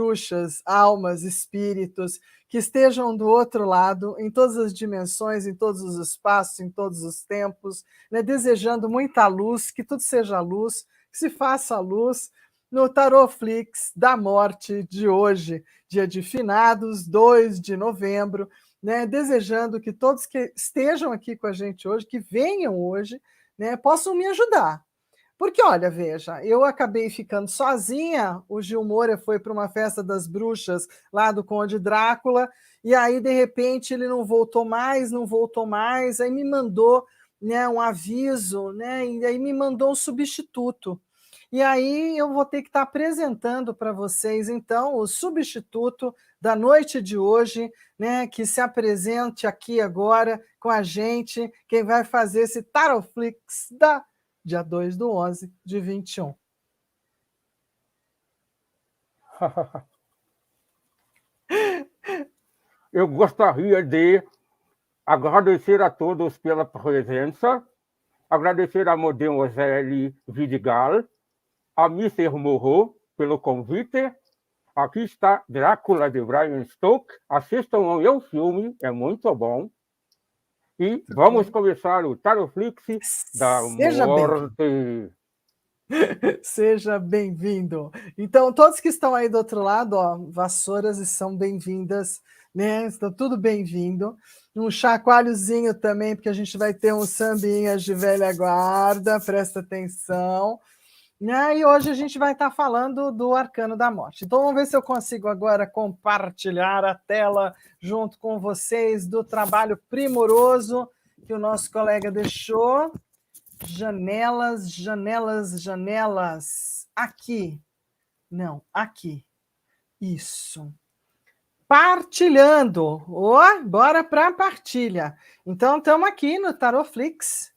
bruxas, almas, espíritos que estejam do outro lado, em todas as dimensões, em todos os espaços, em todos os tempos, né, desejando muita luz, que tudo seja luz, que se faça luz no Tarotflix da morte de hoje, dia de finados, 2 de novembro, né, desejando que todos que estejam aqui com a gente hoje, que venham hoje, né, possam me ajudar. Porque, olha, veja, eu acabei ficando sozinha, o Gil Moura foi para uma festa das bruxas lá do Conde Drácula, e aí, de repente, ele não voltou mais, aí me mandou, né, um aviso, né, e aí me mandou um substituto. E aí eu vou ter que estar apresentando para vocês, então, o substituto da noite de hoje, né, que se apresente aqui agora com a gente, quem vai fazer esse Tarotflix da dia 2/11 de 21. Eu gostaria de agradecer a todos pela presença, agradecer a Mademoiselle Vidigal, a Mr. Moreau pelo convite. Aqui está Drácula de Bram Stoker. Assistam ao meu filme, é muito bom. E vamos começar o Tarotflix da morte. Seja bem-vindo. Então, todos que estão aí do outro lado, ó, vassouras são bem-vindas, né? Está tudo bem-vindo. Um chacoalhozinho também, porque a gente vai ter um sambinhas de velha guarda, presta atenção. Né? E hoje a gente vai estar falando do Arcano da Morte. Então, vamos ver se eu consigo agora compartilhar a tela junto com vocês do trabalho primoroso que o nosso colega deixou. Janelas, janelas, janelas. Aqui. Não, aqui. Isso. Partilhando. Oh, bora para a partilha. Então, estamos aqui no Tarotflix,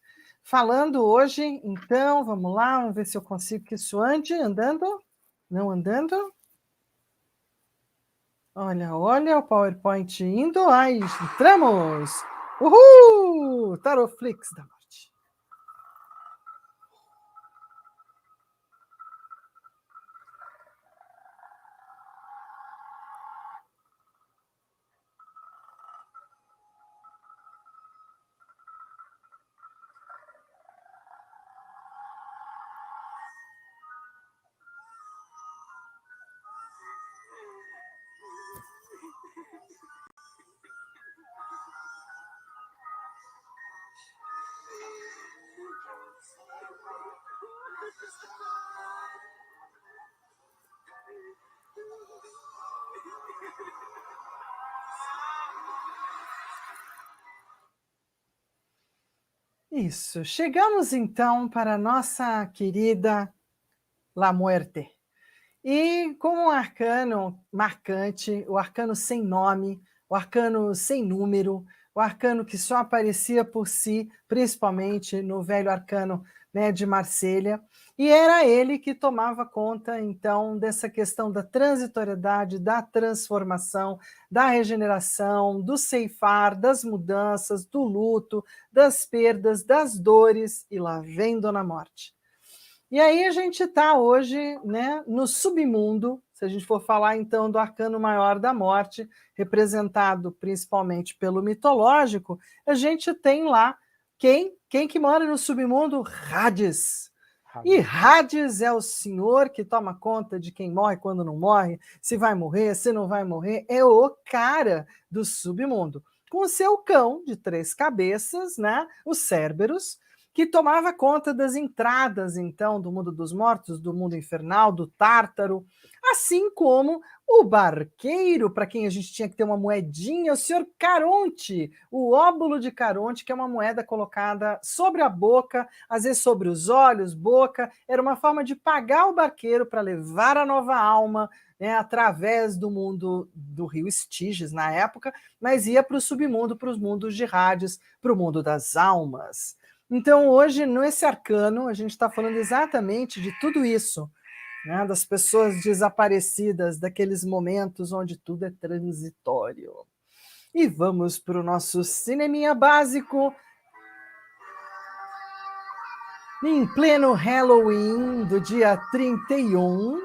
falando hoje. Então, vamos lá, vamos ver se eu consigo que isso ande. Andando? Não andando? Olha, olha o PowerPoint indo. Aí, entramos! Uhul! Tarotflix da morte. Isso. Chegamos então para a nossa querida La Muerte. E com um arcano marcante, o arcano sem nome, o arcano sem número, o arcano que só aparecia por si, principalmente no velho arcano, né, de Marselha, e era ele que tomava conta, então, dessa questão da transitoriedade, da transformação, da regeneração, do ceifar, das mudanças, do luto, das perdas, das dores, e lá vem Dona Morte. E aí a gente está hoje, né, no submundo, se a gente for falar então do arcano maior da morte, representado principalmente pelo mitológico, a gente tem lá quem que mora no submundo? Hades. E Hades é o senhor que toma conta de quem morre quando não morre, se vai morrer, se não vai morrer, é o cara do submundo. Com o seu cão de 3 cabeças, né, o Cerberus, que tomava conta das entradas, então, do mundo dos mortos, do mundo infernal, do Tártaro, assim como o barqueiro, para quem a gente tinha que ter uma moedinha, o senhor Caronte, o óbulo de Caronte, que é uma moeda colocada sobre a boca, às vezes sobre os olhos, boca, era uma forma de pagar o barqueiro para levar a nova alma, né, através do mundo do rio Estiges, na época, mas ia para o submundo, para os mundos de Hades, para o mundo das almas. Então, hoje, nesse arcano, a gente está falando exatamente de tudo isso, né? Das pessoas desaparecidas, daqueles momentos onde tudo é transitório. E vamos para o nosso cineminha básico. Em pleno Halloween do dia 31.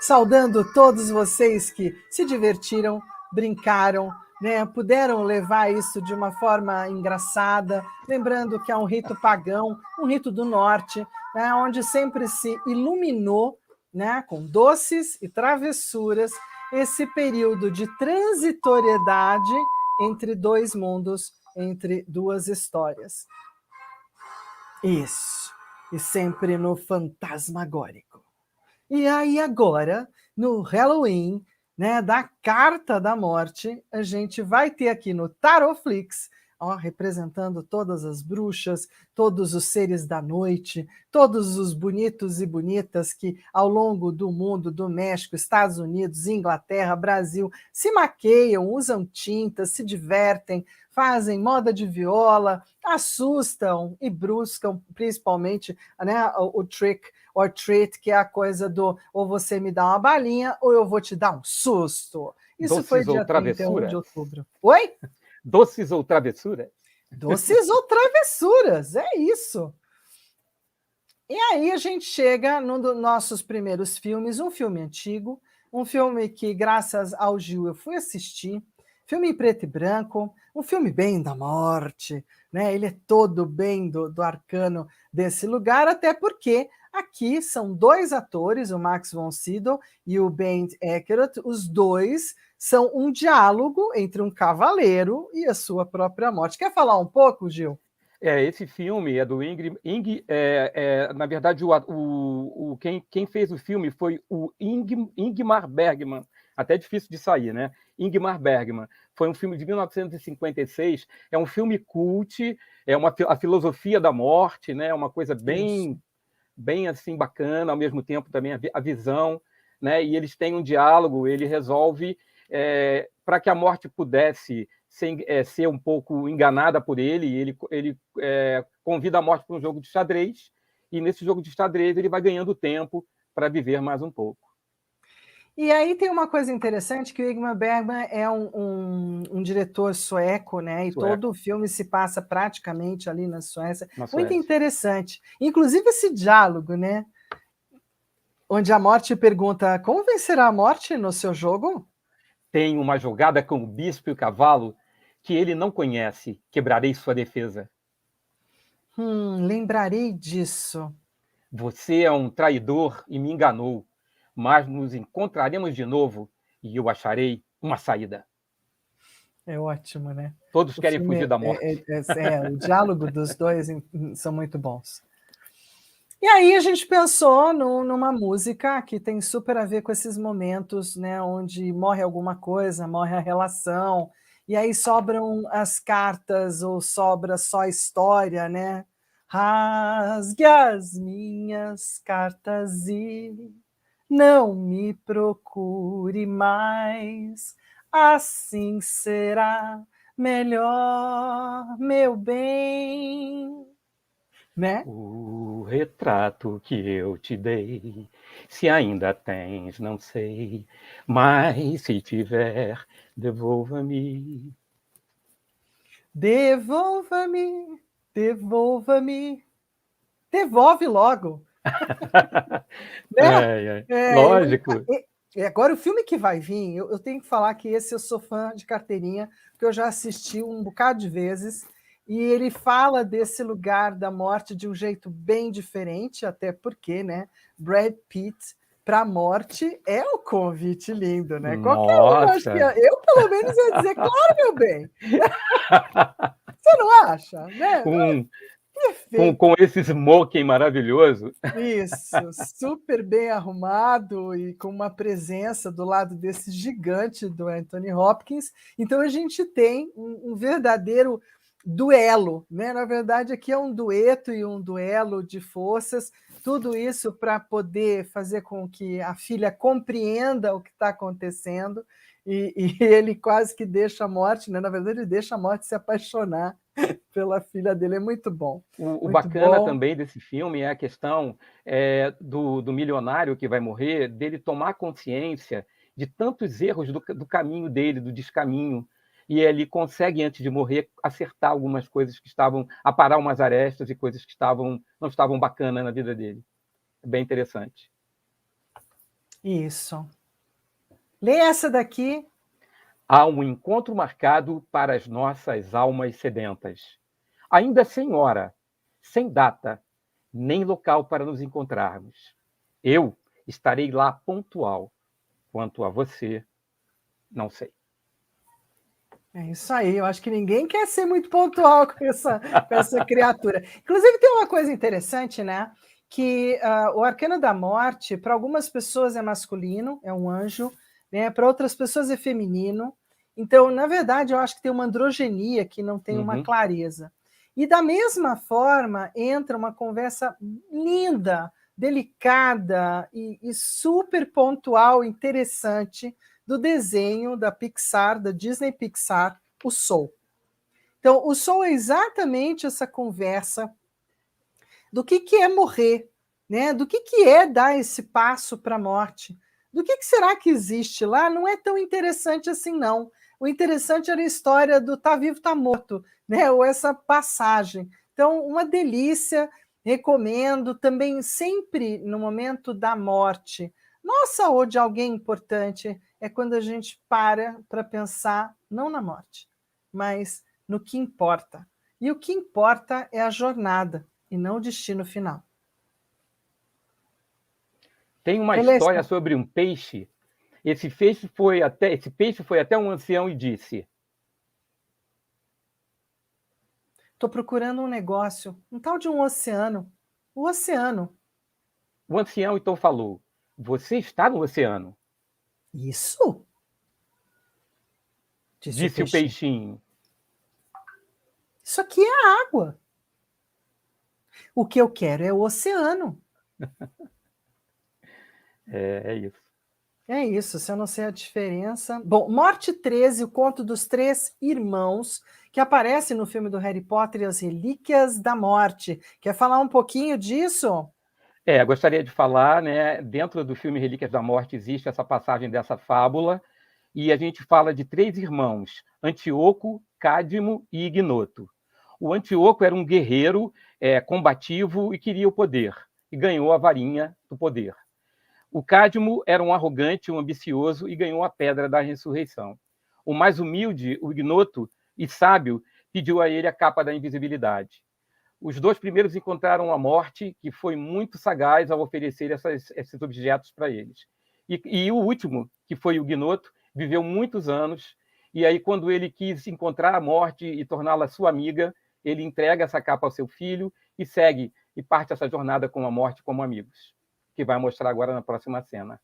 Saudando todos vocês que se divertiram, brincaram, né, puderam levar isso de uma forma engraçada, lembrando que é um rito pagão, um rito do norte, né, onde sempre se iluminou, né, com doces e travessuras, esse período de transitoriedade entre dois mundos, entre duas histórias. Isso, e sempre no fantasmagórico. E aí agora, no Halloween, né, da Carta da Morte, a gente vai ter aqui no Tarotflix, ó, representando todas as bruxas, todos os seres da noite, todos os bonitos e bonitas que ao longo do mundo, do México, Estados Unidos, Inglaterra, Brasil, se maqueiam, usam tintas, se divertem, fazem moda de viola, assustam e bruscam, principalmente, né, o trick or treat, que é a coisa do ou você me dá uma balinha ou eu vou te dar um susto. Isso Doces foi ou dia 31 de travessuras? outubro. Oi? Doces ou travessuras? Doces ou travessuras, é isso. E aí a gente chega num dos nossos primeiros filmes, um filme antigo, um filme que, graças ao Gil, eu fui assistir, filme em preto e branco, um filme bem da morte, né? Ele é todo bem do arcano desse lugar, até porque aqui são dois atores, o Max von Sydow e o Bernd Eckert, os dois são um diálogo entre um cavaleiro e a sua própria morte. Quer falar um pouco, Gil? Esse filme é do na verdade, quem fez o filme foi o Ingmar Bergman, até difícil de sair, né? Ingmar Bergman. Foi um filme de 1956, é um filme cult, a filosofia da morte, né? Uma coisa bem assim bacana, ao mesmo tempo também a visão, né? E eles têm um diálogo, ele resolve para que a morte pudesse ser um pouco enganada por ele convida a morte para um jogo de xadrez, e nesse jogo de xadrez ele vai ganhando tempo para viver mais um pouco. E aí tem uma coisa interessante, que o Ingmar Bergman é um diretor sueco, né? E todo o filme se passa praticamente ali na Suécia. Muito interessante. Inclusive esse diálogo, né? Onde a morte pergunta: como vencerá a morte no seu jogo? Tem uma jogada com o bispo e o cavalo que ele não conhece. Quebrarei sua defesa. Lembrarei disso. Você é um traidor e me enganou, mas nos encontraremos de novo e eu acharei uma saída. É ótimo, né? Todos querem fugir da morte. O diálogo dos dois são muito bons. E aí a gente pensou numa música que tem super a ver com esses momentos, né, onde morre alguma coisa, morre a relação, e aí sobram as cartas ou sobra só a história, né? Rasgue as minhas cartas e não me procure mais, assim será melhor, meu bem. Né? O retrato que eu te dei, se ainda tens, não sei, mas se tiver, devolva-me. Devolva-me, devolva-me, devolve logo. Né? Lógico. Agora, o filme que vai vir, eu tenho que falar que esse eu sou fã de carteirinha, porque eu já assisti um bocado de vezes, e ele fala desse lugar da morte de um jeito bem diferente, até porque, né, Brad Pitt para a morte é um convite lindo, né? Qualquer um, acho que eu, pelo menos, ia dizer, claro, meu bem. Você não acha? Né? Com esse smoking maravilhoso. Isso, super bem arrumado e com uma presença do lado desse gigante do Anthony Hopkins. Então a gente tem um verdadeiro duelo, né? Na verdade, aqui é um dueto e um duelo de forças, tudo isso para poder fazer com que a filha compreenda o que está acontecendo, e ele quase que deixa a morte, né? Na verdade, ele deixa a morte se apaixonar pela filha dele. É muito bom. O muito bacana bom. também desse filme é a questão do milionário que vai morrer, dele tomar consciência de tantos erros do caminho dele, do descaminho, e ele consegue, antes de morrer, acertar algumas coisas que estavam, aparar umas arestas e coisas que não estavam bacanas na vida dele. É bem interessante. Isso. Lê essa daqui. Há um encontro marcado para as nossas almas sedentas. Ainda sem hora, sem data, nem local para nos encontrarmos. Eu estarei lá pontual. Quanto a você, não sei. É isso aí, eu acho que ninguém quer ser muito pontual com essa criatura. Inclusive, tem uma coisa interessante, né? Que o arcano da morte, para algumas pessoas é masculino, é um anjo, né? Para outras pessoas é feminino. Então, na verdade, eu acho que tem uma androgenia que não tem uma clareza. E da mesma forma, entra uma conversa linda, delicada e super pontual, interessante, do desenho da Pixar, da Disney Pixar, o Soul. Então, o Soul é exatamente essa conversa do que é morrer, né? Do que é dar esse passo para a morte. Do que será que existe lá? Não é tão interessante assim, não. O interessante era a história do tá vivo, tá morto, né? Ou essa passagem. Então, uma delícia, recomendo também sempre no momento da morte. Nossa, ou de alguém importante, é quando a gente para pensar não na morte, mas no que importa. E o que importa é a jornada e não o destino final. Tem uma história sobre um peixe. Esse peixe foi até um ancião e disse: estou procurando um negócio, um tal de um oceano. O oceano. O ancião então falou: você está no oceano. Isso? Disse o peixinho. Isso aqui é água. O que eu quero é o oceano. É isso. É isso, se eu não sei a diferença. Bom, Morte 13, o conto dos três irmãos, que aparece no filme do Harry Potter e as Relíquias da Morte. Quer falar um pouquinho disso? Gostaria de falar, né? Dentro do filme Relíquias da Morte existe essa passagem dessa fábula, e a gente fala de três irmãos: Antíoco, Cádmo e Ignoto. O Antíoco era um guerreiro combativo e queria o poder, e ganhou a varinha do poder. O Cádmo era um arrogante, um ambicioso, e ganhou a pedra da ressurreição. O mais humilde, o Ignoto, e sábio, pediu a ele a capa da invisibilidade. Os dois primeiros encontraram a morte, que foi muito sagaz ao oferecer esses objetos para eles. E o último, que foi o Ignoto, viveu muitos anos, e aí, quando ele quis encontrar a morte e torná-la sua amiga, ele entrega essa capa ao seu filho e segue, e parte essa jornada com a morte como amigos, que vai mostrar agora na próxima cena.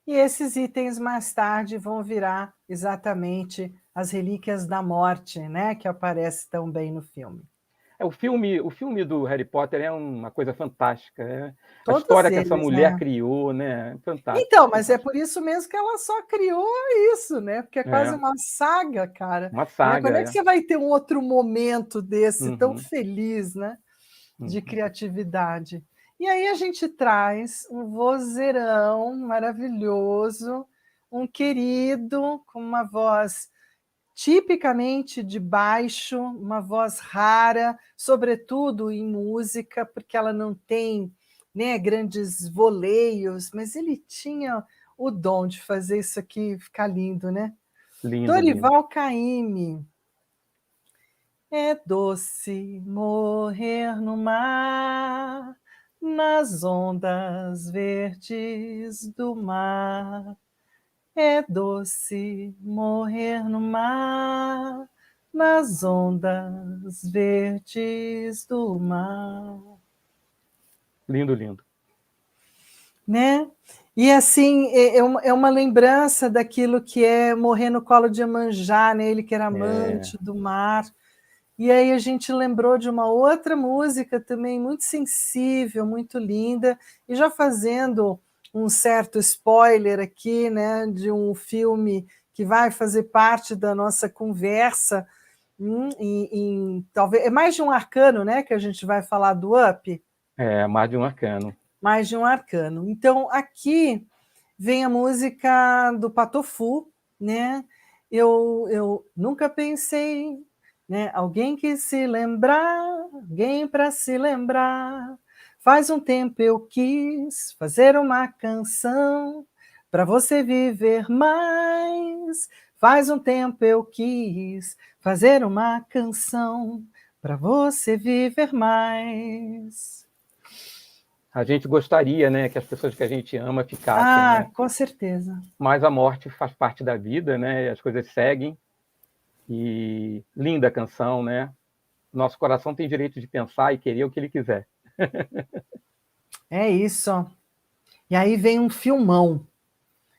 E esses itens mais tarde vão virar exatamente as Relíquias da Morte, né? Que aparece tão bem no filme. O filme do Harry Potter é uma coisa fantástica, né? A Todos história que eles, essa mulher né? criou, né? Fantástico. Então, mas fantástico. é por isso mesmo que ela só criou isso, né? Porque é quase uma saga, cara. Uma Né? saga, Quando é que você vai ter um outro momento desse tão feliz, né? De criatividade. E aí a gente traz um vozeirão maravilhoso, um querido com uma voz tipicamente de baixo, uma voz rara, sobretudo em música, porque ela não tem, né, grandes voleios, mas ele tinha o dom de fazer isso aqui ficar lindo, né? Lindo, Dorival lindo. Caymmi. É doce morrer no mar, nas ondas verdes do mar. É doce morrer no mar, nas ondas verdes do mar. Lindo, lindo. Né? E assim, é uma lembrança daquilo que é morrer no colo de Iemanjá, né? Ele que era amante do mar. E aí a gente lembrou de uma outra música também muito sensível, muito linda, e já fazendo um certo spoiler aqui, né, de um filme que vai fazer parte da nossa conversa, talvez é mais de um arcano, né, que a gente vai falar do Up. Mais de um arcano. Mais de um arcano. Então aqui vem a música do Patofu, né? Eu nunca pensei, né? Alguém que se lembrar, alguém para se lembrar. Faz um tempo eu quis fazer uma canção para você viver mais. Faz um tempo eu quis fazer uma canção para você viver mais. A gente gostaria, né, que as pessoas que a gente ama ficassem, né? Com certeza. Mas a morte faz parte da vida, né? As coisas seguem. E linda canção, né? Nosso coração tem direito de pensar e querer o que ele quiser. É isso. E aí vem um filmão,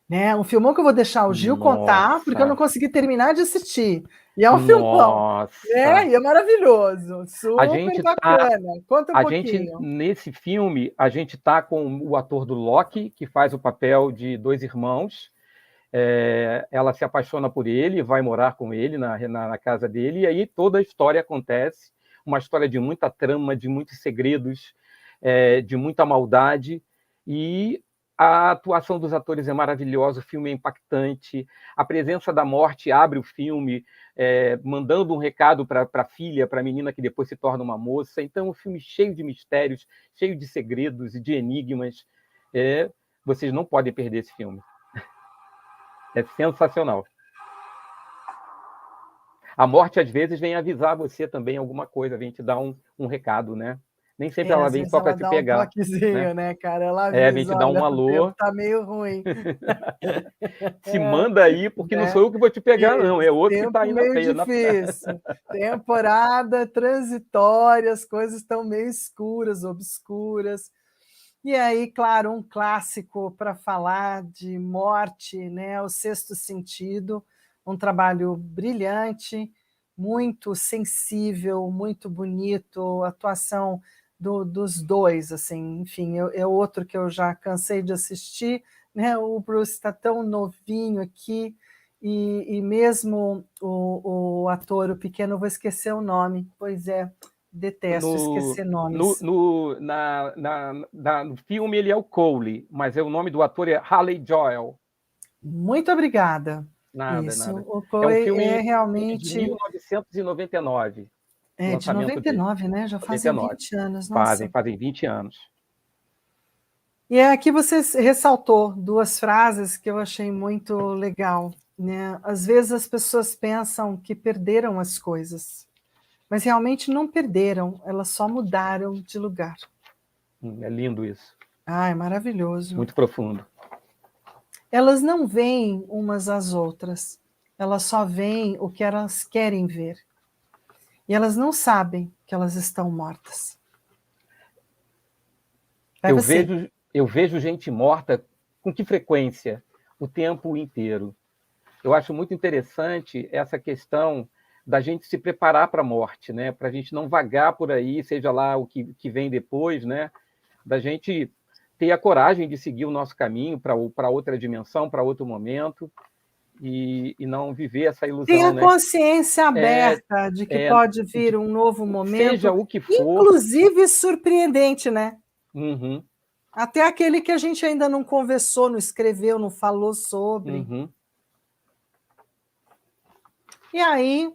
né? Um filmão que eu vou deixar o Gil contar, porque eu não Nossa, consegui terminar de assistir. E é um filmão, né? nossa. E é maravilhoso, A super gente tá, bacana. Conta um a gente pouquinho. nesse filme, a gente tá com o ator do Loki, que faz o papel de dois irmãos. Ela se apaixona por ele, vai morar com ele na casa dele, e aí toda a história acontece, uma história de muita trama, de muitos segredos, de muita maldade, e a atuação dos atores é maravilhosa, o filme é impactante, a presença da morte abre o filme, mandando um recado para a filha, para a menina que depois se torna uma moça. Então, um filme cheio de mistérios, cheio de segredos e de enigmas. Vocês não podem perder esse filme. É sensacional. A morte, às vezes, vem avisar você também alguma coisa, vem te dar um recado, né? Nem sempre ela Às vem vezes só para ela te dá um pegar, né? toquezinho, né, cara? Ela Vem avisa, te dar um olha, o tempo alô, tá meio ruim. se manda aí, porque não Né? sou eu que vou te pegar, não, é Isso, outro que está tempo aí meio difícil. Temporada transitória, as coisas estão meio escuras, obscuras. E aí, claro, um clássico para falar de morte, né? O Sexto Sentido, um trabalho brilhante, muito sensível, muito bonito, atuação dos dois, assim, enfim, é outro que eu já cansei de assistir, né? O Bruce está tão novinho aqui, e mesmo o ator, o pequeno, eu vou esquecer o nome, pois é, detesto no, esquecer no, nomes. no, na, na, no filme ele é o Cole, mas o nome do ator é Haley Joel. Muito obrigada. Nada, Isso, nada. o É um COI filme é de realmente 1999, o de lançamento dele. 99, né? Já fazem 99. 20 anos, Fazem, nossa. fazem 20 anos. E aqui você ressaltou duas frases que eu achei muito legal, né? Às vezes as pessoas pensam que perderam as coisas, mas realmente não perderam, elas só mudaram de lugar. É lindo isso. É maravilhoso. Muito profundo. Elas não veem umas às outras, elas só veem o que elas querem ver. E elas não sabem que elas estão mortas. Vai você. Eu vejo gente morta com que frequência? O tempo inteiro. Eu acho muito interessante essa questão da gente se preparar para a morte, né? Para a gente não vagar por aí, seja lá o que vem depois, né? Da gente ter a coragem de seguir o nosso caminho para outra dimensão, para outro momento, e não viver essa Tem ilusão, a né? consciência aberta de que pode vir um novo Seja momento, o que for. inclusive surpreendente, né? Uhum, Até aquele que a gente ainda não conversou, não escreveu, não falou sobre. uhum. E aí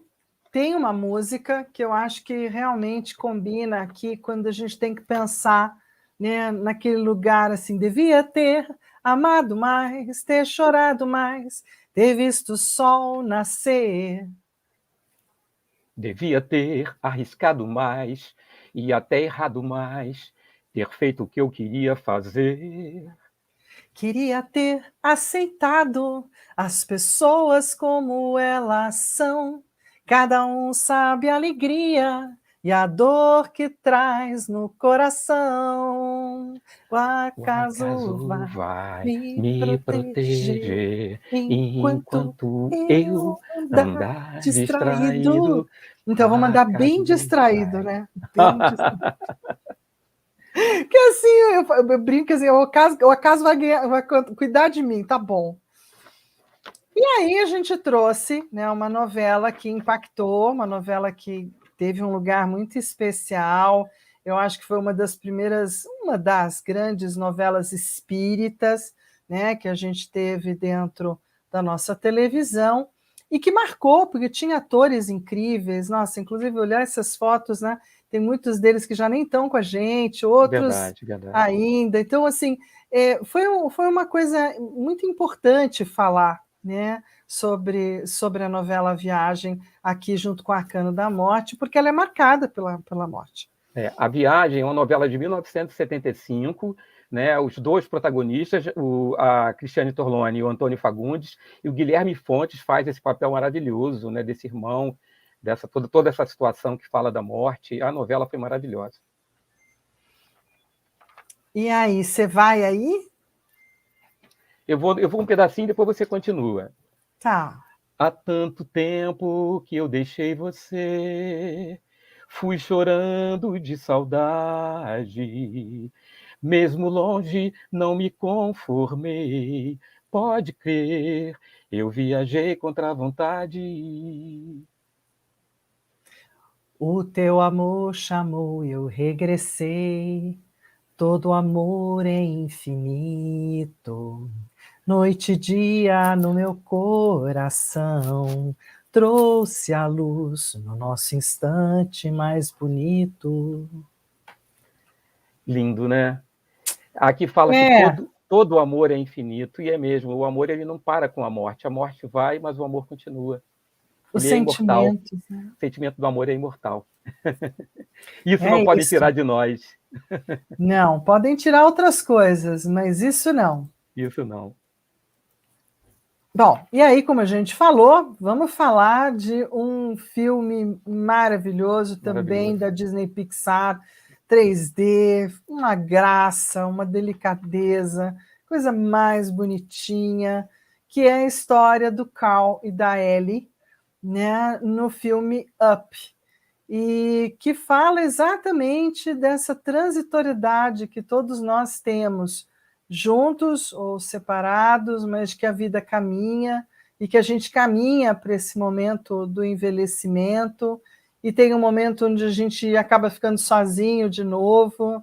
tem uma música que eu acho que realmente combina aqui quando a gente tem que pensar, né, naquele lugar assim, devia ter amado mais, ter chorado mais, ter visto o sol nascer. Devia ter arriscado mais e até errado mais, ter feito o que eu queria fazer. Queria ter aceitado as pessoas como elas são. Cada um sabe a alegria e a dor que traz no coração. O O acaso acaso vai vai me me proteger proteger enquanto enquanto eu eu andar andar distraído. distraído. Então, vou mandar bem Acaso distraído, vai. né? Bem distraído. Que assim, eu brinco assim, o acaso vai cuidar de mim, tá bom. E aí a gente trouxe, né, uma novela que impactou, uma novela que teve um lugar muito especial. Eu acho que foi uma das grandes novelas espíritas, né, que a gente teve dentro da nossa televisão e que marcou, porque tinha atores incríveis. Nossa, inclusive olhar essas fotos, né, tem muitos deles que já nem estão com a gente, outros Verdade, verdade. ainda. Então, assim, foi uma coisa muito importante falar, né, sobre a novela A Viagem aqui junto com Arcano da Morte, porque ela é marcada pela morte. A Viagem é uma novela de 1975, né? Os dois protagonistas, a Cristiane Torlone e o Antônio Fagundes, e o Guilherme Fontes faz esse papel maravilhoso, né? Desse irmão, toda essa situação que fala da morte. A novela foi maravilhosa. E aí, você vai aí? Eu vou um pedacinho, depois você continua. Tá. Há tanto tempo que eu deixei você, fui chorando de saudade. Mesmo longe, não me conformei. Pode crer, eu viajei contra a vontade. O teu amor chamou, eu regressei. Todo amor é infinito. Noite e dia no meu coração. Trouxe a luz no nosso instante mais bonito. Lindo, né? Aqui fala que todo amor é infinito, e é mesmo. O amor ele não para com a morte. A morte vai, mas o amor continua. Os Ele é imortal. sentimentos, né? O sentimento do amor é imortal. Isso É não podem isso. tirar de nós. Não, podem tirar outras coisas, mas isso não. Isso não. Bom, e aí, como a gente falou, vamos falar de um filme maravilhoso também da Disney Pixar, 3D, uma graça, uma delicadeza, coisa mais bonitinha, que é a história do Cal e da Ellie, né, no filme Up, e que fala exatamente dessa transitoriedade que todos nós temos, juntos ou separados, mas que a vida caminha e que a gente caminha para esse momento do envelhecimento e tem um momento onde a gente acaba ficando sozinho de novo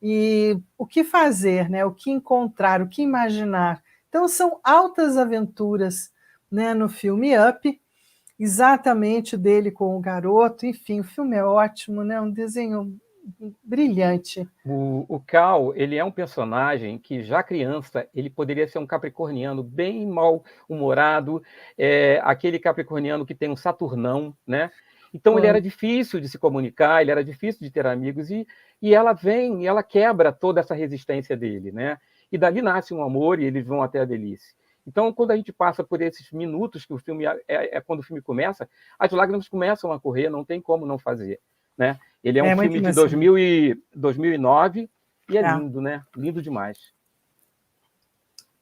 e o que fazer, né? O que encontrar, o que imaginar. Então são altas aventuras, né, no filme Up, exatamente dele com o garoto. Enfim, o filme é ótimo, né? Um desenho brilhante. O Cal, ele é um personagem que, já criança, ele poderia ser um capricorniano bem mal-humorado, aquele capricorniano que tem um Saturnão, né? Então, ele era difícil de se comunicar, ele era difícil de ter amigos, e ela vem, e ela quebra toda essa resistência dele, né? E dali nasce um amor, e eles vão até a velhice. Então, quando a gente passa por esses minutos que o filme quando o filme começa, as lágrimas começam a correr, não tem como não fazer, né? Ele é um filme de 2009 e é lindo, né? Lindo demais.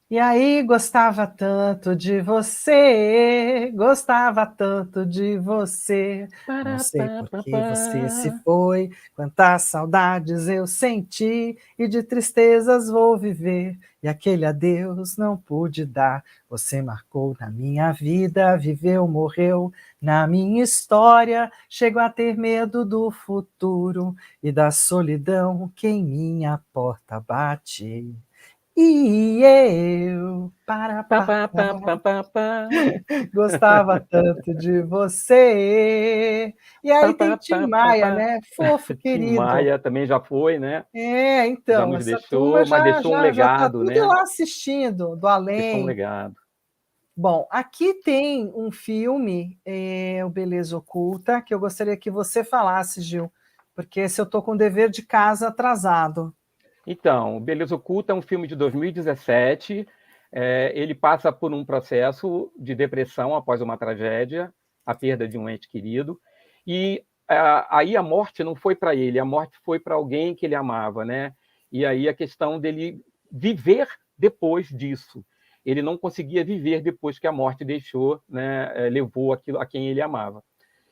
E aí, gostava tanto de você, gostava tanto de você. Não sei por que você se foi, quantas saudades eu senti, e de tristezas vou viver, e aquele adeus não pude dar. Você marcou na minha vida, viveu, morreu na minha história. Chego a ter medo do futuro e da solidão que em minha porta bate. E eu gostava tanto de você. E aí tem Tim Maia, né? Fofo, Tim querido. Maia também já foi, né? Já Então, nos essa turma deixou, mas deixou um já está legado, tudo né? lá assistindo, do Deixou um além. legado. Bom, aqui tem um filme, o Beleza Oculta, que eu gostaria que você falasse, Gil, porque esse eu estou com o dever de casa atrasado. Então, Beleza Oculta é um filme de 2017. Ele passa por um processo de depressão após uma tragédia, a perda de um ente querido. E aí a morte não foi para ele, a morte foi para alguém que ele amava, né? E aí a questão dele viver depois disso. Ele não conseguia viver depois que a morte deixou, né? Levou aquilo a quem ele amava.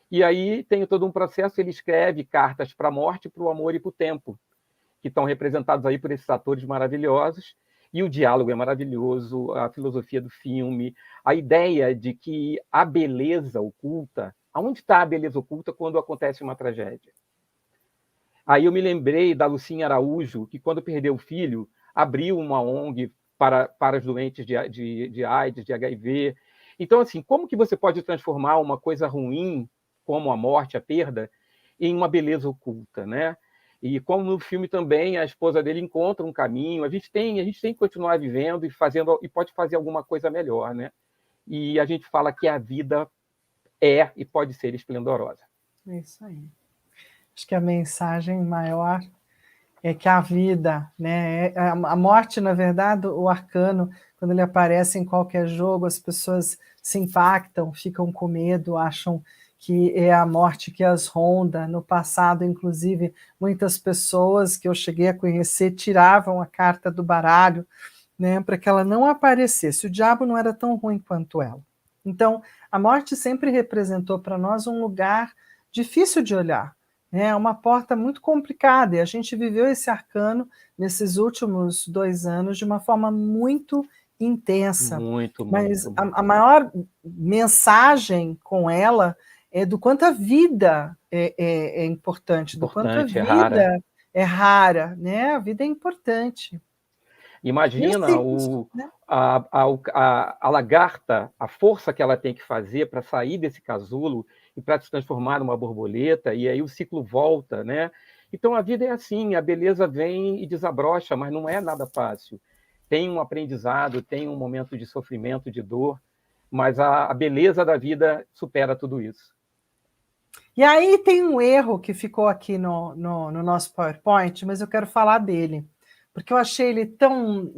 E aí tem todo um processo, ele escreve cartas para a morte, para o amor e para o tempo, que estão representados aí por esses atores maravilhosos, e o diálogo é maravilhoso, a filosofia do filme, a ideia de que a beleza oculta, aonde está a beleza oculta quando acontece uma tragédia? Aí eu me lembrei da Lucinha Araújo, que quando perdeu o filho, abriu uma ONG para os doentes de AIDS, de HIV. Então, assim, como que você pode transformar uma coisa ruim, como a morte, a perda, em uma beleza oculta, né? E como no filme também a esposa dele encontra um caminho, a gente tem que continuar vivendo e pode fazer alguma coisa melhor, né? E a gente fala que a vida é e pode ser esplendorosa. É isso aí. Acho que a mensagem maior é que a vida, né? A morte, na verdade, o arcano, quando ele aparece em qualquer jogo, as pessoas se impactam, ficam com medo, acham que é a morte que as ronda. No passado, inclusive, muitas pessoas que eu cheguei a conhecer tiravam a carta do baralho, né, para que ela não aparecesse. O diabo não era tão ruim quanto ela. Então, a morte sempre representou para nós um lugar difícil de olhar, né, uma porta muito complicada, e a gente viveu esse arcano nesses últimos 2 anos de uma forma muito intensa. Muito, Mas muito. a maior mensagem com ela é do quanto a vida é importante, do quanto a vida é rara, né? A vida é importante. Imagina né? a lagarta, a força que ela tem que fazer para sair desse casulo e para se transformar numa borboleta, e aí o ciclo volta, né? Então a vida é assim, a beleza vem e desabrocha, mas não é nada fácil. Tem um aprendizado, tem um momento de sofrimento, de dor, mas a beleza da vida supera tudo isso. E aí tem um erro que ficou aqui no nosso PowerPoint, mas eu quero falar dele, porque eu achei ele tão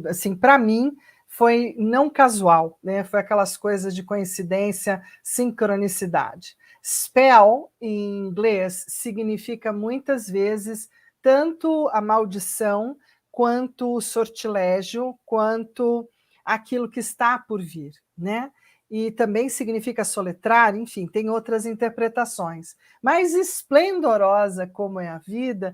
assim, para mim, foi não casual, né? Foi aquelas coisas de coincidência, sincronicidade. Spell, em inglês, significa muitas vezes tanto a maldição, quanto o sortilégio, quanto aquilo que está por vir, né? E também significa soletrar, enfim, tem outras interpretações. Mas esplendorosa como é a vida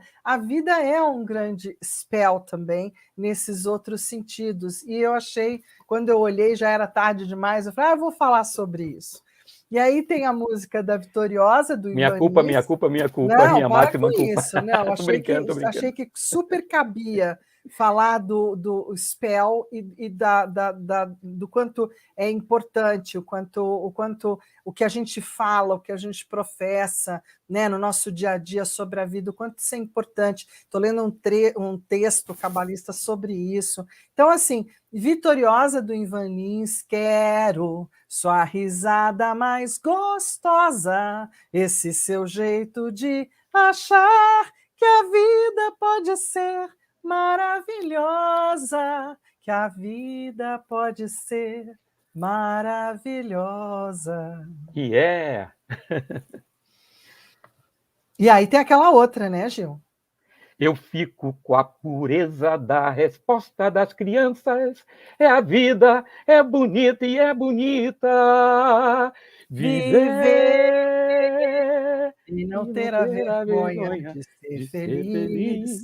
é um grande spell também, nesses outros sentidos. E eu achei, quando eu olhei, já era tarde demais, eu falei, vou falar sobre isso. E aí tem a música da Vitoriosa, do Minha Ivan culpa, Lins. minha culpa, minha culpa, Não, minha para máxima com culpa. isso. Não, Tô brincando. achei que super cabia falar do spell e do quanto é importante, o que a gente fala, o que a gente professa, né, no nosso dia a dia sobre a vida, o quanto isso é importante. Estou lendo um texto cabalista sobre isso. Então, assim, Vitoriosa do Ivan Lins, quero sua risada mais gostosa, esse seu jeito de achar que a vida pode ser maravilhosa, que a vida pode ser maravilhosa. E é. E aí tem aquela outra, né, Gil? Eu fico com a pureza da resposta das crianças. É a vida, é bonita e é bonita. Viver e não e não ter a ter a vergonha vergonha de ser de ser feliz. feliz.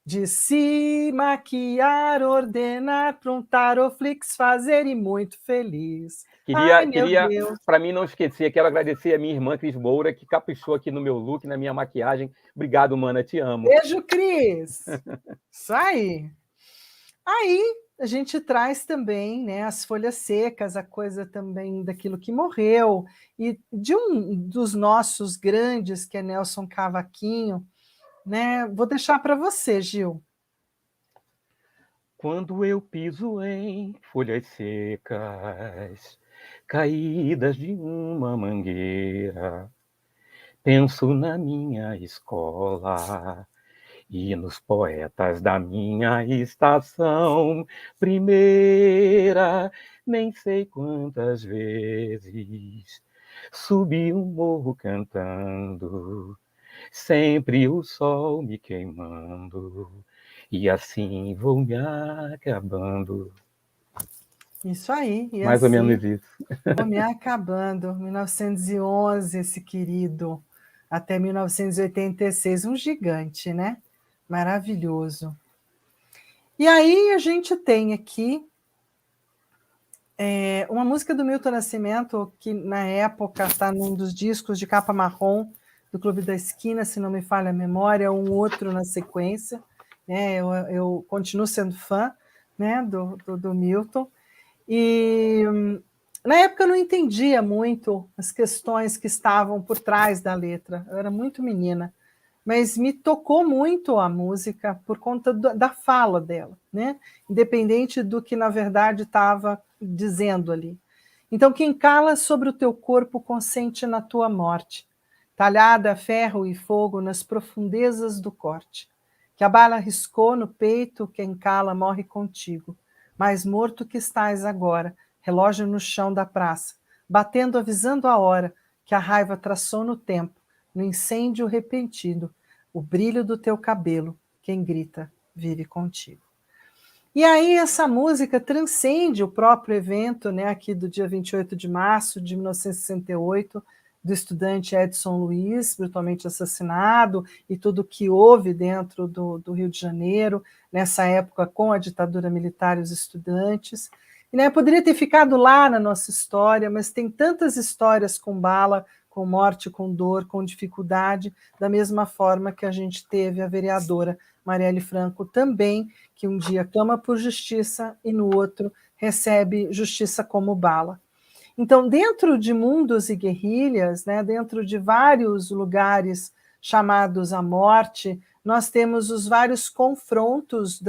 De se maquiar, ordenar, aprontar, oflix, fazer e muito feliz. Ai, meu Deus. Para mim não esquecer, quero agradecer a minha irmã Cris Moura, que caprichou aqui no meu look, na minha maquiagem. Obrigado, mana, te amo. Beijo, Cris. Isso aí. Aí a gente traz também, né, as folhas secas, a coisa também daquilo que morreu, e de um dos nossos grandes, que é Nelson Cavaquinho, né? Vou deixar para você, Gil. Quando eu piso em folhas secas, caídas de uma mangueira, penso na minha escola e nos poetas da minha estação primeira. Nem sei quantas vezes subi um morro cantando, sempre o sol me queimando, e assim vou me acabando. Isso aí, e Mais ou assim menos isso. vou me acabando. 1911, esse querido, até 1986, um gigante, né? Maravilhoso. E aí a gente tem aqui uma música do Milton Nascimento, que na época está num dos discos de capa marrom do Clube da Esquina, se não me falha a memória, um outro na sequência. Eu continuo sendo fã né, do Milton. E na época eu não entendia muito as questões que estavam por trás da letra, eu era muito menina, mas me tocou muito a música por conta da fala dela, né? Independente do que na verdade estava dizendo ali. Então, quem cala sobre o teu corpo consente na tua morte, talhada a ferro e fogo nas profundezas do corte. Que a bala riscou no peito, quem cala morre contigo. Mais morto que estás agora, relógio no chão da praça, batendo, avisando a hora, que a raiva traçou no tempo, no incêndio repentino, o brilho do teu cabelo, quem grita, vive contigo. E aí essa música transcende o próprio evento, né, aqui do dia 28 de março de 1968, do estudante Edson Luiz, brutalmente assassinado, e tudo que houve dentro do Rio de Janeiro, nessa época com a ditadura militar e os estudantes. E, né, poderia ter ficado lá na nossa história, mas tem tantas histórias com bala, com morte, com dor, com dificuldade, da mesma forma que a gente teve a vereadora Marielle Franco também, que um dia clama por justiça e no outro recebe justiça como bala. Então, dentro de mundos e guerrilhas, né, dentro de vários lugares chamados à morte, nós temos os vários confrontos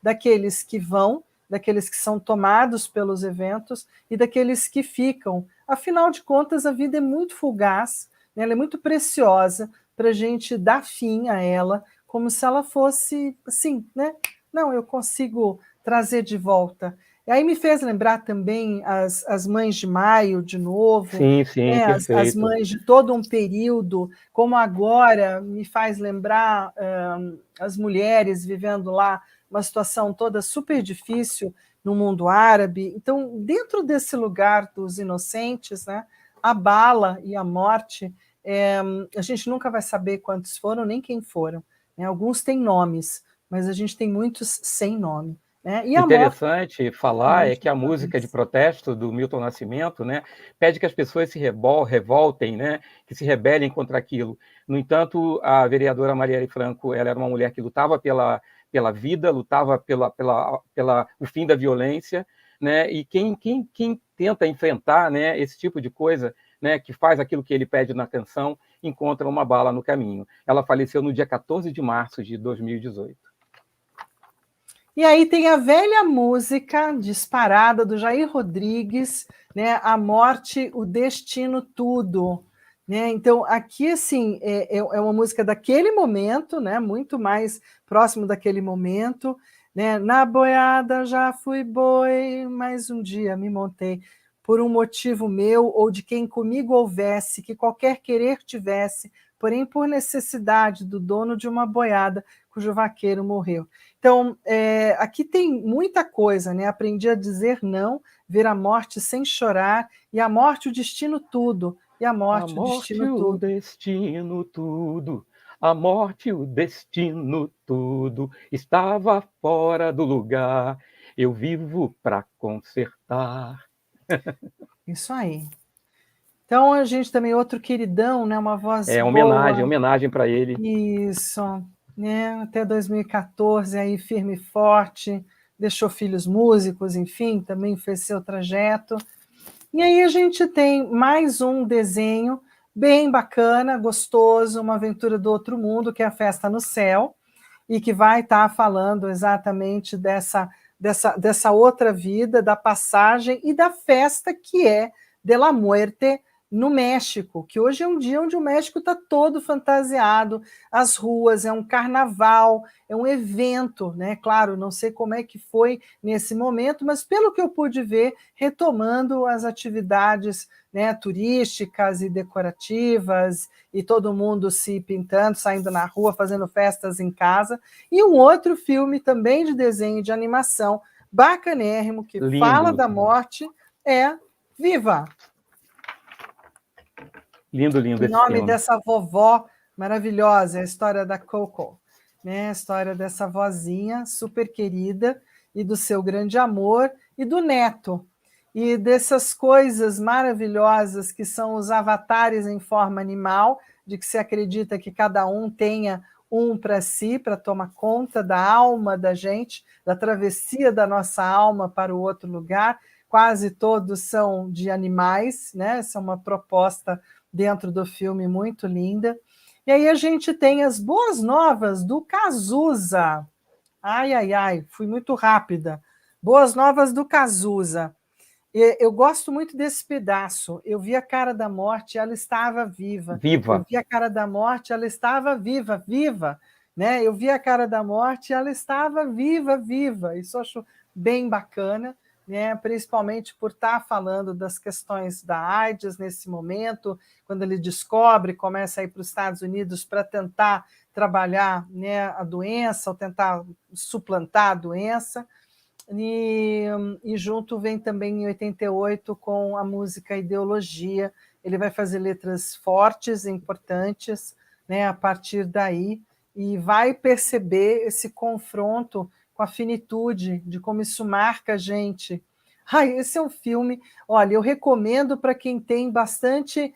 daqueles que vão, daqueles que são tomados pelos eventos e daqueles que ficam. Afinal de contas, a vida é muito fugaz, né, ela é muito preciosa para a gente dar fim a ela, como se ela fosse assim, né? Não, eu consigo trazer de volta. E aí me fez lembrar também as mães de maio, de novo, Sim, sim, né? As perfeito. mães de todo um período, como agora me faz lembrar as mulheres vivendo lá uma situação toda super difícil no mundo árabe. Então, dentro desse lugar dos inocentes, né, a bala e a morte, a gente nunca vai saber quantos foram, nem quem foram. Né? Alguns têm nomes, mas a gente tem muitos sem nome. Né? E a morte Interessante falar também é que a de uma música de vez. protesto do Milton Nascimento, né, pede que as pessoas se revoltem, né, que se rebelem contra aquilo. No entanto, a vereadora Marielle Franco, ela era uma mulher que lutava pela vida, lutava pela o fim da violência, né, e quem tenta enfrentar, né, esse tipo de coisa, né, que faz aquilo que ele pede na canção, encontra uma bala no caminho. Ela faleceu no dia 14 de março de 2018. E aí tem a velha música disparada do Jair Rodrigues, né? A morte, o destino, tudo. Né? Então, aqui, assim, é uma música daquele momento, né? Muito mais próximo daquele momento. Né? Na boiada já fui boi, mas um dia me montei por um motivo meu ou de quem comigo houvesse, que qualquer querer tivesse, porém por necessidade do dono de uma boiada, cujo vaqueiro morreu. Então, aqui tem muita coisa, né? Aprendi a dizer não, ver a morte sem chorar, e a morte, o destino, tudo. E a A morte, o morte, destino, o tudo. destino, tudo. A morte, o destino, tudo. Estava fora do lugar. Eu vivo para consertar. Isso aí. Então, a gente também, outro queridão, né? Uma voz É boa. homenagem para ele. Isso, né? Até 2014, aí firme e forte, deixou filhos músicos, enfim, também fez seu trajeto. E aí a gente tem mais um desenho bem bacana, gostoso, uma aventura do outro mundo, que é a Festa no Céu, e que vai estar falando exatamente dessa outra vida, da passagem e da festa que é de la Muerte no México, que hoje é um dia onde o México está todo fantasiado, as ruas, é um carnaval, é um evento, né? Claro, não sei como é que foi nesse momento, mas pelo que eu pude ver, retomando as atividades, né, turísticas e decorativas, e todo mundo se pintando, saindo na rua, fazendo festas em casa, e um outro filme também de desenho de animação, bacanérrimo, que fala Lindo, da morte, é Viva! lindo, lindo Em esse nome filme. dessa vovó maravilhosa, é a história da Coco, né? A história dessa vozinha super querida e do seu grande amor e do neto. E dessas coisas maravilhosas que são os avatares em forma animal, de que se acredita que cada um tenha um para si, para tomar conta da alma da gente, da travessia da nossa alma para o outro lugar. Quase todos são de animais, né? Essa é uma proposta dentro do filme muito linda. E aí a gente tem as boas novas do Cazuza. Ai, ai, ai, fui muito rápida. Boas novas do Cazuza. Eu gosto muito desse pedaço. Eu vi a cara da morte, ela estava viva. Eu Viva. vi a cara da morte, ela estava viva, viva. Né? Eu vi a cara da morte, ela estava viva, viva. Isso eu acho bem bacana, né? Principalmente por estar falando das questões da AIDS nesse momento, quando ele descobre, começa a ir para os Estados Unidos para tentar trabalhar, né, a doença, ou tentar suplantar a doença. E junto vem também em 88 com a música Ideologia. Ele vai fazer letras fortes, importantes, né, a partir daí, e vai perceber esse confronto com a finitude, de como isso marca a gente. Ai, esse é um filme, olha, eu recomendo para quem tem bastante,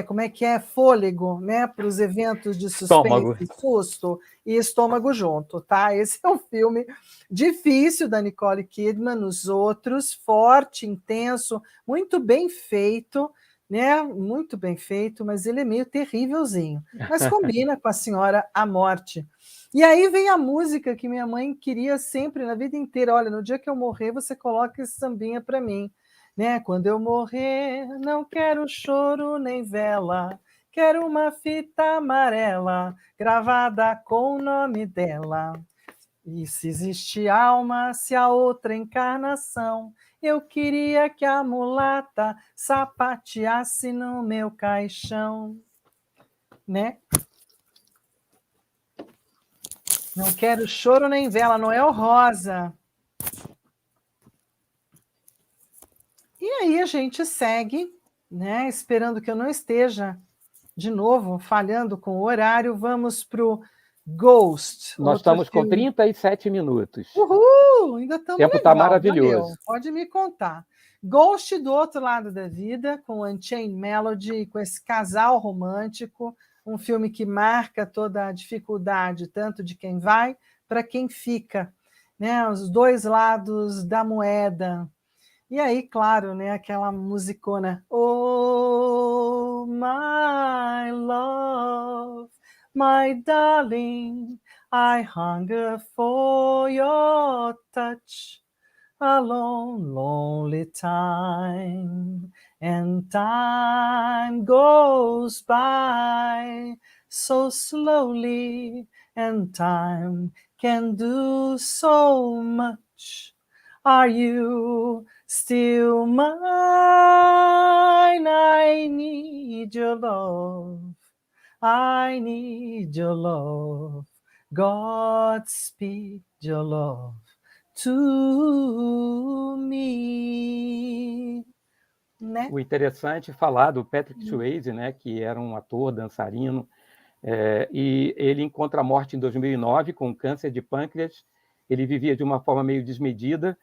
como é que é, fôlego, né, para os eventos de suspense, Estômago. susto e estômago junto, tá? Esse é um filme difícil da Nicole Kidman, nos outros, forte, intenso, muito bem feito, né? Muito bem feito, mas ele é meio terrívelzinho. Mas combina com a Senhora à Morte. E aí vem a música que minha mãe queria sempre, na vida inteira. Olha, no dia que eu morrer, você coloca esse sambinha para mim. Né? Quando eu morrer, não quero choro nem vela, quero uma fita amarela gravada com o nome dela. E se existe alma, se há outra encarnação, eu queria que a mulata sapateasse no meu caixão. Né? Não quero choro nem vela, Noel Rosa. E aí a gente segue, né, esperando que eu não esteja, de novo, falhando com o horário. Vamos para o Ghost, Nós outro estamos com filme. 37 minutos. Uhul! Ainda O estamos tempo está legal, maravilhoso. valeu. Pode me contar. Ghost do Outro Lado da Vida, com Unchained Melody, com esse casal romântico, um filme que marca toda a dificuldade, tanto de quem vai para quem fica, né? Os dois lados da moeda. E aí, claro, né, aquela musicona, Oh, my love, my darling, I hunger for your touch a long, lonely time, and time goes by so slowly, and time can do so much. Are you still mine? I need your love. I need your love. Godspeed your love to me. Né? O interessante é falar do Patrick Swayze, né, que era um ator, dançarino, e ele encontra a morte em 2009 com câncer de pâncreas. Ele vivia de uma forma meio desmedida,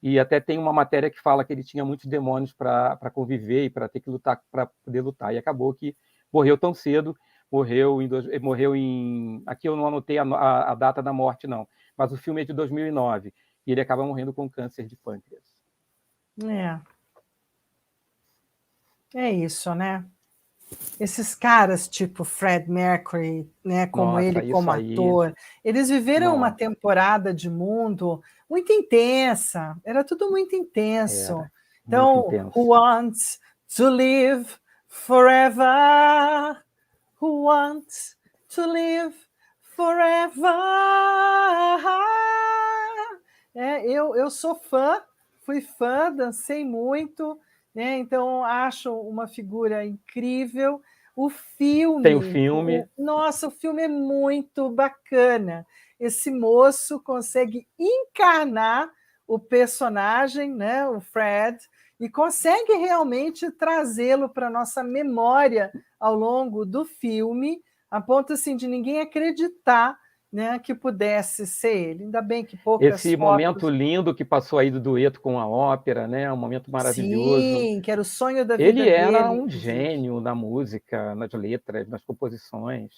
e até tem uma matéria que fala que ele tinha muitos demônios para conviver e para ter que lutar, para poder lutar. E acabou que morreu tão cedo, morreu em... Aqui eu não anotei a data da morte, não, mas o filme é de 2009, e ele acaba morrendo com câncer de pâncreas. É isso, né? Esses caras tipo Fred Mercury, né, como Nossa, ele como ator, eles viveram uma temporada de mundo muito intensa, era tudo muito intenso. Então, muito intenso. Who wants to live forever? Who wants to live forever? Eu sou fã, fui fã, dancei muito, né? Então acho uma figura incrível. O filme, tem o filme. Nossa, o filme é muito bacana. Esse moço consegue encarnar o personagem, né, o Fred, e consegue realmente trazê-lo para a nossa memória ao longo do filme, a ponto assim, de ninguém acreditar, né, que pudesse ser ele. Ainda bem que poucas Esse fotos... momento lindo que passou aí do dueto com a ópera, né? Um momento maravilhoso. Sim, que era o sonho da vida ele era dele, um inclusive. gênio na música, nas letras, nas composições.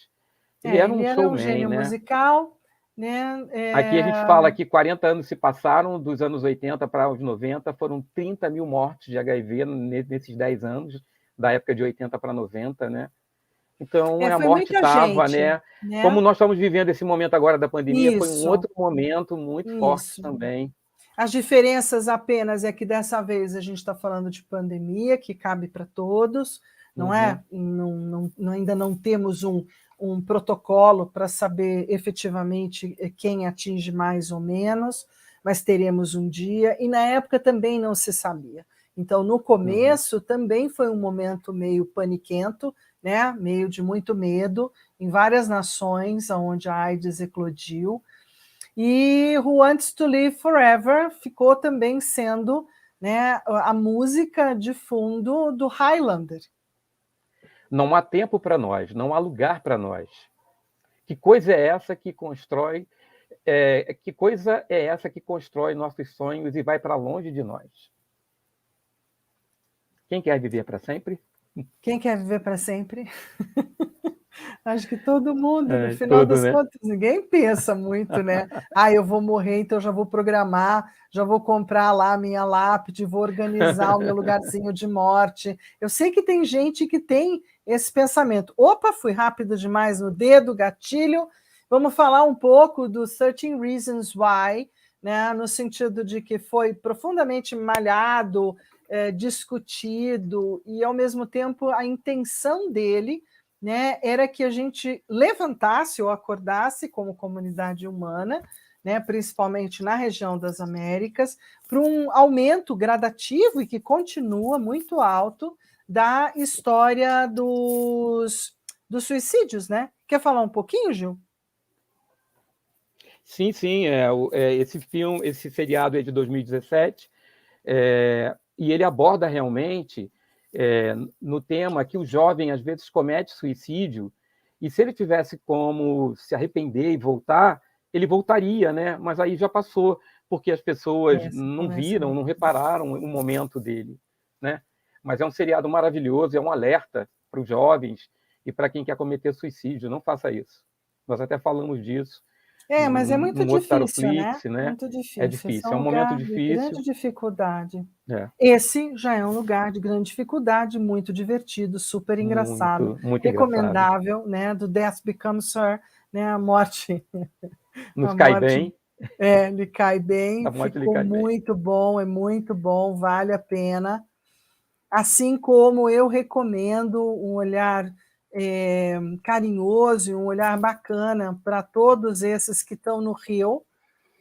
Ele era Ele um era um showman, gênio né? musical, né? Aqui a gente fala que 40 anos se passaram, dos anos 80 para os 90, foram 30 mil mortes de HIV nesses 10 anos, da época de 80 para 90, né? Então, a Foi morte muita estava, gente, né? Como né? nós estamos vivendo esse momento agora da pandemia, foi um Isso, outro momento muito forte isso. também. As diferenças apenas é que dessa vez a gente está falando de pandemia, que cabe para todos, não é? Ainda não temos um protocolo para saber efetivamente quem atinge mais ou menos, mas teremos um dia, e na época também não se sabia. Então, no começo, também foi um momento meio paniquento, né? Meio de muito medo, em várias nações onde a AIDS eclodiu, e Who Wants to Live Forever ficou também sendo, né, a música de fundo do Highlander. Não há tempo para nós, não há lugar para nós. Que coisa é essa que constrói? Que coisa é essa que constrói nossos sonhos e vai para longe de nós? Quem quer viver para sempre? Quem quer viver para sempre? Acho que todo mundo, no final Tudo, das né? contas, ninguém pensa muito, né? Eu vou morrer, então já vou programar, já vou comprar lá a minha lápide, vou organizar o meu lugarzinho de morte. Eu sei que tem gente que tem esse pensamento. Opa, fui rápido demais no dedo, gatilho. Vamos falar um pouco do 13 Reasons Why, né? No sentido de que foi profundamente malhado, discutido, e, ao mesmo tempo, a intenção dele, né, era que a gente levantasse ou acordasse como comunidade humana, né, principalmente na região das Américas, para um aumento gradativo e que continua muito alto da história dos suicídios, né? Quer falar um pouquinho, Gil? Sim, sim. Esse filme, esse seriado é de 2017, e ele aborda realmente no tema que o jovem às vezes comete suicídio, e se ele tivesse como se arrepender e voltar, ele voltaria, né? Mas aí já passou, porque as pessoas não viram, não repararam o momento dele, né? Mas é um seriado maravilhoso, é um alerta para os jovens e para quem quer cometer suicídio. Não faça isso. Nós até falamos disso Mas é muito num outro difícil, né? Taroflix, né? Muito É difícil. Esse é difícil, é um um momento lugar de grande difícil. dificuldade. É. Esse já é um lugar de grande dificuldade, muito divertido, super engraçado, Muito, muito engraçado. recomendável, né? Do Death Becomes Her, né? A morte, Nos cai bem. lhe cai bem, A morte lhe ficou cai bem. muito bom, é muito bom, vale a pena. Assim como eu recomendo um olhar carinhoso e um olhar bacana para todos esses que estão no Rio,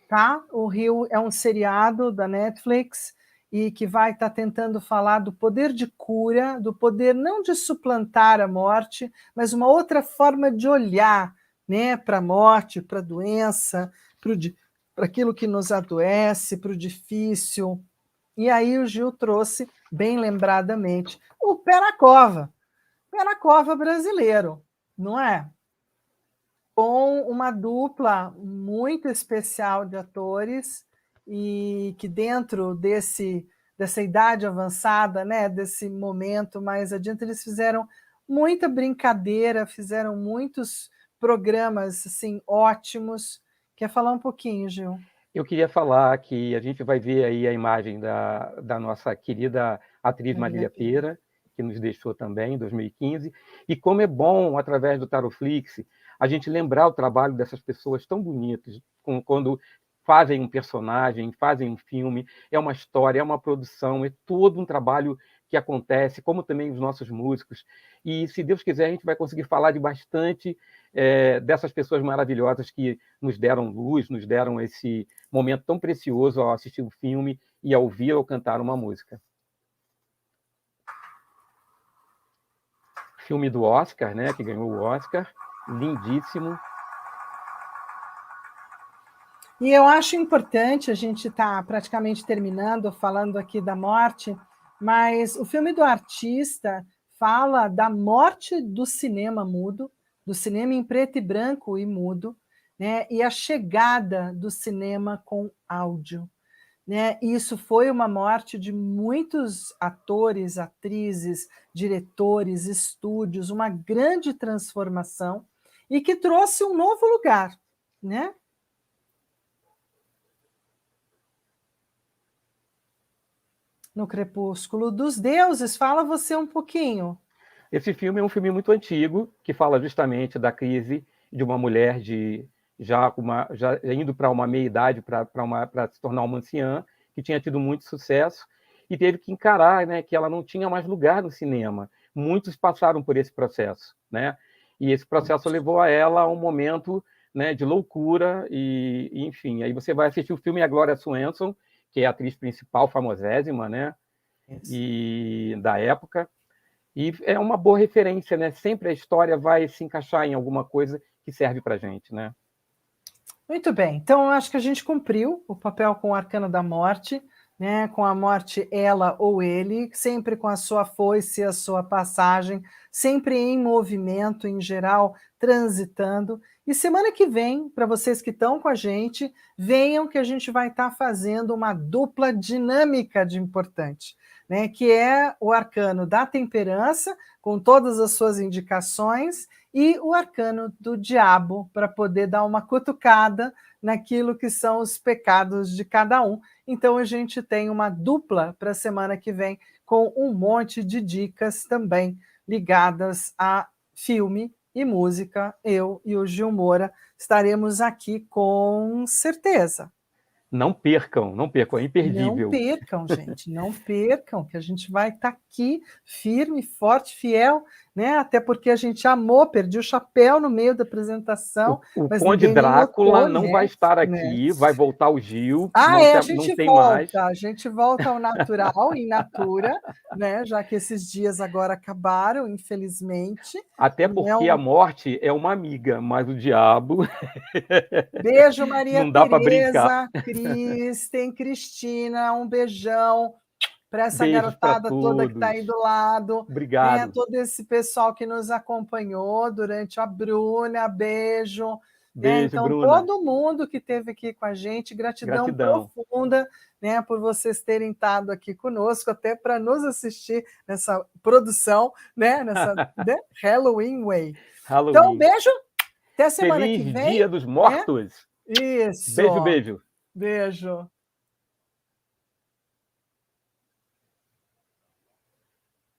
tá? O Rio é um seriado da Netflix e que vai estar tentando falar do poder de cura, do poder não de suplantar a morte, mas uma outra forma de olhar, né, para a morte, para a doença, para aquilo que nos adoece, para o difícil. E aí o Gil trouxe, bem lembradamente, o Pé na Cova brasileiro, não é? Com uma dupla muito especial de atores e que dentro dessa idade avançada, né, desse momento mais adiante, eles fizeram muita brincadeira, fizeram muitos programas assim ótimos. Quer falar um pouquinho, Gil? Eu queria falar que a gente vai ver aí a imagem da nossa querida atriz Marília Pêra, que nos deixou também em 2015, e como é bom, através do Taroflix, a gente lembrar o trabalho dessas pessoas tão bonitas, quando fazem um personagem, fazem um filme, é uma história, é uma produção, é todo um trabalho que acontece, como também os nossos músicos, e se Deus quiser a gente vai conseguir falar de bastante dessas pessoas maravilhosas que nos deram luz, nos deram esse momento tão precioso ao assistir um filme e ao ouvir ou cantar uma música. Filme do Oscar, né, que ganhou o Oscar, lindíssimo. E eu acho importante, a gente está praticamente terminando, falando aqui da morte, mas o filme do artista fala da morte do cinema mudo, do cinema em preto e branco e mudo, né? E a chegada do cinema com áudio. Né? E isso foi uma morte de muitos atores, atrizes, diretores, estúdios, uma grande transformação. e que trouxe um novo lugar, né? No Crepúsculo dos Deuses, fala você um pouquinho. Esse filme é um filme muito antigo, que fala justamente da crise de uma mulher já indo para uma meia-idade, para se tornar uma anciã, que tinha tido muito sucesso, e teve que encarar, né, que ela não tinha mais lugar no cinema. Muitos passaram por esse processo, né? E esse processo levou a ela a um momento, né, de loucura, enfim. Aí você vai assistir o filme, a Gloria Swanson, que é a atriz principal, famosésima, né? E da época. E é uma boa referência, né? Sempre a história vai se encaixar em alguma coisa que serve para a gente, né? Muito bem. Então, eu acho que a gente cumpriu o papel com o Arcano da Morte, né? Com a morte, ela ou ele, sempre com a sua foice, a sua passagem, sempre em movimento, em geral, transitando. E semana que vem, para vocês que estão com a gente, venham que a gente vai estar fazendo uma dupla dinâmica de importante, né? Que é o Arcano da Temperança, com todas as suas indicações, e o Arcano do Diabo, para poder dar uma cutucada naquilo que são os pecados de cada um. Então, a gente tem uma dupla para a semana que vem, com um monte de dicas também ligadas a filme e música. Eu e o Gil Moura estaremos aqui com certeza. Não percam, é imperdível. Não percam, gente, não percam, que a gente vai estar aqui firme, forte, fiel, né? Até porque a gente amou, perdi o chapéu no meio da apresentação. O Mas Conde Drácula notou, não né? vai estar aqui, vai voltar o Gil. A não gente tem volta, mais. a gente volta ao natural, in natura, né? Já que esses dias agora acabaram, infelizmente. Até porque a morte é uma amiga, mas o diabo. Beijo, Maria não dá para brincar. Tereza, Kristen, Cristina, um beijão para essa Beijos para garotada toda que está aí todos. do lado. Obrigado. Todo esse pessoal que nos acompanhou durante a Bruna, beijo. Beijo, Então, Bruna. todo mundo que esteve aqui com a gente, gratidão. Profunda, né, por vocês terem estado aqui conosco, até para nos assistir nessa produção, né, nessa né, Halloween Way. Então, beijo, até semana que vem. Feliz Dia dos Mortos. Isso. Beijo, beijo. Beijo.